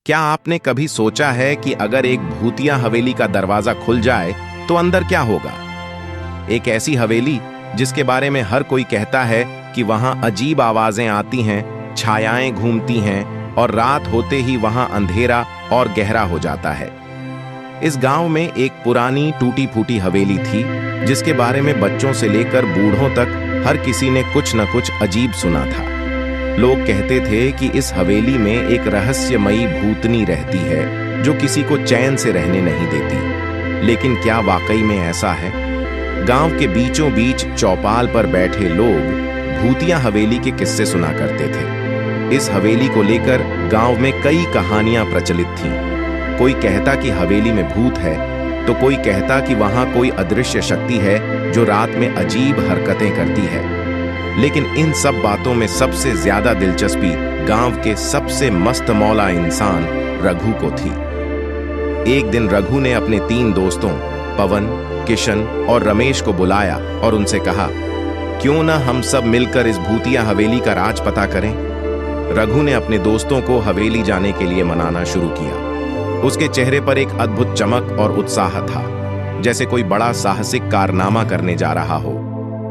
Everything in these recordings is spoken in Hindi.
क्या आपने कभी सोचा है कि अगर एक भूतिया हवेली का दरवाजा खुल जाए तो अंदर क्या होगा? एक ऐसी हवेली जिसके बारे में हर कोई कहता है कि वहां अजीब आवाजें आती हैं, छायाएं घूमती हैं और रात होते ही वहां अंधेरा और गहरा हो जाता है। इस गांव में एक पुरानी टूटी फूटी हवेली थी जिसके बारे में बच्चों से लेकर बूढ़ों तक हर किसी ने कुछ न कुछ अजीब सुना था। लोग कहते थे कि इस हवेली में एक रहस्यमयी भूतनी रहती है जो किसी को चैन से रहने नहीं देती। लेकिन क्या वाकई में ऐसा है? गांव के बीचों बीच चौपाल पर बैठे लोग भूतिया हवेली के किस्से सुना करते थे। इस हवेली को लेकर गांव में कई कहानियां प्रचलित थीं। कोई कहता कि हवेली में भूत है, तो कोई कहता कि वहां कोई अदृश्य शक्ति है जो रात में अजीब हरकतें करती है। लेकिन इन सब बातों में सबसे ज्यादा दिलचस्पी गांव के सबसे मस्त मौला इंसान रघु को थी। एक दिन रघु ने अपने 3 दोस्तों पवन, किशन और रमेश को बुलाया और उनसे कहा, क्यों ना हम सब मिलकर इस भूतिया हवेली का राज पता करें। रघु ने अपने दोस्तों को हवेली जाने के लिए मनाना शुरू किया। उसके चेहरे पर एक अद्भुत चमक और उत्साह था, जैसे कोई बड़ा साहसिक कारनामा करने जा रहा हो।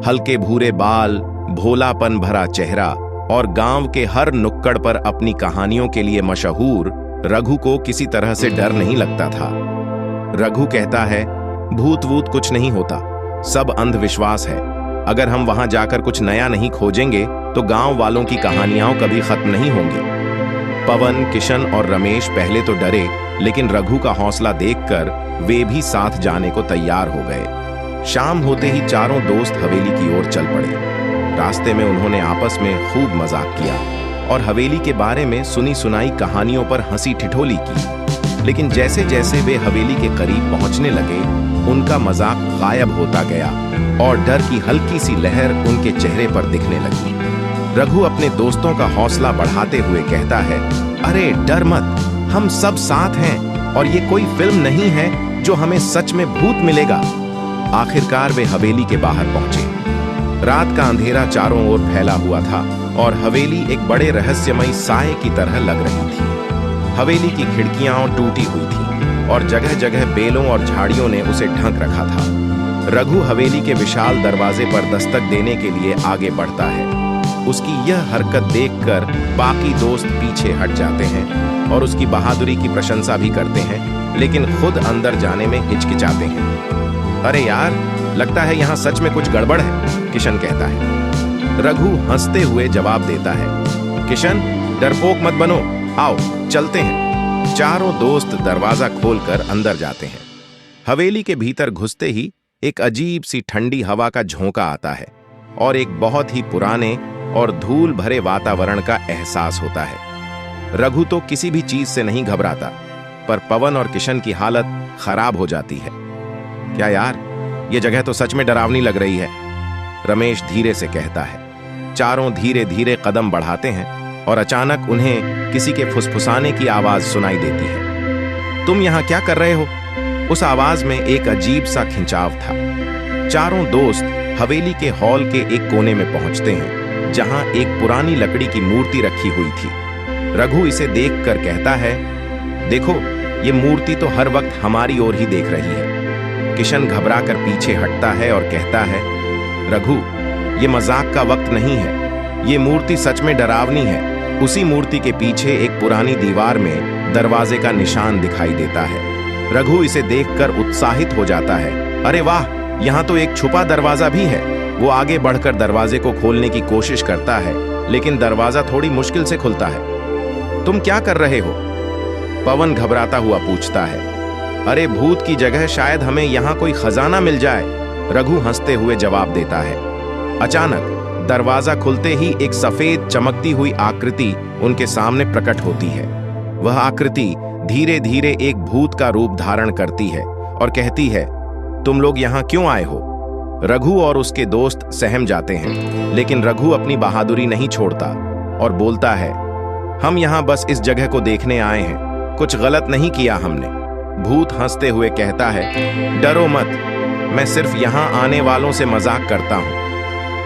हल्के भूरे बाल, भोलापन भरा चेहरा और गांव के हर नुक्कड़ पर अपनी कहानियों के लिए मशहूर रघु को किसी तरह से डर नहीं लगता था। रघु कहता है, भूत वूत कुछ नहीं होता, सब अंधविश्वास है। अगर हम वहां जाकर कुछ नया नहीं खोजेंगे तो गांव वालों की कहानियां कभी खत्म नहीं होंगी। पवन, किशन और रमेश पहले तो डरे, लेकिन रघु का हौसला देखकर वे भी साथ जाने को तैयार हो गए। शाम होते ही चारों दोस्त हवेली की ओर चल पड़े। रास्ते में उन्होंने आपस में खूब मजाक किया और हवेली के बारे में सुनी सुनाई कहानियों पर हंसी ठिठोली की। लेकिन जैसे जैसे वे हवेली के करीब पहुंचने लगे, उनका मजाक गायब होता गया और डर की हल्की सी लहर उनके चेहरे पर दिखने लगी। रघु अपने दोस्तों का हौसला बढ़ाते हुए कहता है, अरे डर मत, हम सब साथ हैं और ये कोई फिल्म नहीं है जो हमें सच में भूत मिलेगा। आखिरकार वे हवेली के बाहर पहुंचे। रात का अंधेरा चारों ओर फैला हुआ था और हवेली एक बड़े रहस्यमयी साए की तरह लग रही थी। हवेली की खिड़कियां टूटी हुई थीं और जगह जगह बेलों और झाड़ियों ने उसे ढक रखा था। रघु हवेली के विशाल दरवाजे पर दस्तक देने के लिए आगे बढ़ता है। उसकी यह हरकत देखकर बाकी दोस्त पीछे हट जाते हैं और उसकी बहादुरी की प्रशंसा भी करते हैं, लेकिन खुद अंदर जाने में हिचकिचाते हैं। अरे यार, लगता है यहाँ सच में कुछ गड़बड़ है, किशन कहता है। रघु हंसते हुए जवाब देता है, किशन डरपोक मत बनो, आओ चलते हैं। चारों दोस्त दरवाजा खोलकर अंदर जाते हैं। हवेली के भीतर घुसते ही एक अजीब सी ठंडी हवा का झोंका आता है और एक बहुत ही पुराने और धूल भरे वातावरण का एहसास होता है। रघु तो किसी भी चीज से नहीं घबराता, पर पवन और किशन की हालत खराब हो जाती है। क्या यार, ये जगह तो सच में डरावनी लग रही है, रमेश धीरे से कहता है। चारों धीरे धीरे कदम बढ़ाते हैं और अचानक उन्हें किसी के फुसफुसाने की आवाज सुनाई देती है। तुम यहाँ क्या कर रहे हो? उस आवाज में एक अजीब सा खिंचाव था। चारों दोस्त हवेली के हॉल के एक कोने में पहुंचते हैं, जहां एक पुरानी लकड़ी की मूर्ति रखी हुई थी। रघु इसे देखकर कहता है, देखो, ये मूर्ति तो हर वक्त हमारी ओर ही देख रही है। किशन घबराकर पीछे हटता है और कहता है, रघु, ये मजाक का वक्त नहीं है, ये मूर्ति सच में डरावनी है। उसी मूर्ति के पीछे एक पुरानी दीवार में दरवाजे का निशान दिखाई देता है। रघु इसे देखकर उत्साहित हो जाता है, अरे वाह, यहाँ तो एक छुपा दरवाजा भी है। वो आगे बढ़कर दरवाजे को खोलने की कोशिश करता है, लेकिन दरवाजा थोड़ी मुश्किल से खुलता है। तुम क्या कर रहे हो? पवन घबराता हुआ पूछता है। अरे भूत की जगह शायद हमें यहाँ कोई खजाना मिल जाए, रघु हंसते हुए जवाब देता है। अचानक दरवाजा खुलते ही एक सफेद चमकती हुई आकृति उनके सामने प्रकट होती है। वह आकृति धीरे धीरे एक भूत का रूप धारण करती है और कहती है, तुम लोग यहाँ क्यों आए हो? रघु और उसके दोस्त सहम जाते हैं, लेकिन रघु अपनी बहादुरी नहीं छोड़ता और बोलता है, हम यहाँ बस इस जगह को देखने आए हैं, कुछ गलत नहीं किया हमने। भूत हंसते हुए कहता है, डरो मत, मैं सिर्फ यहाँ आने वालों से मजाक करता हूँ।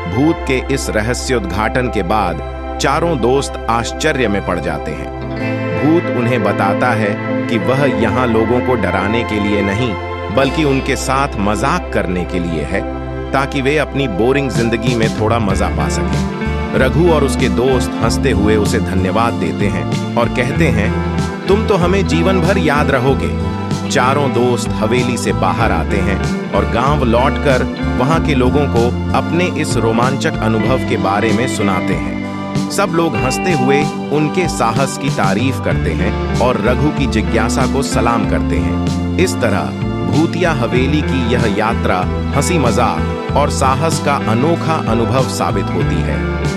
भूत के इस रहस्योद्घाटन के बाद चारों दोस्त आश्चर्य में पड़ जाते हैं। भूत उन्हें बताता है कि वह यहाँ लोगों को डराने के लिए नहीं, बल्कि उनके साथ मजाक करने के लिए है, ताकि वे अपनी बोरिंग जिंदगी में थोड़ा मजा पा सकें। रघु और उसके दोस्त हंसते हुए उसे धन्यवाद देते हैं और कहते हैं, तुम तो हमें जीवन भर याद रहोगे। चारों दोस्त हवेली से बाहर आते हैं और गांव लौटकर वहां के लोगों को अपने इस रोमांचक अनुभव के बारे में सुनाते हैं। सब लोग हंसते हुए उनके साहस की तारीफ करते हैं और रघु की जिज्ञासा को सलाम करते हैं। इस तरह भूतिया हवेली की यह यात्रा हंसी मजाक और साहस का अनोखा अनुभव साबित होती है।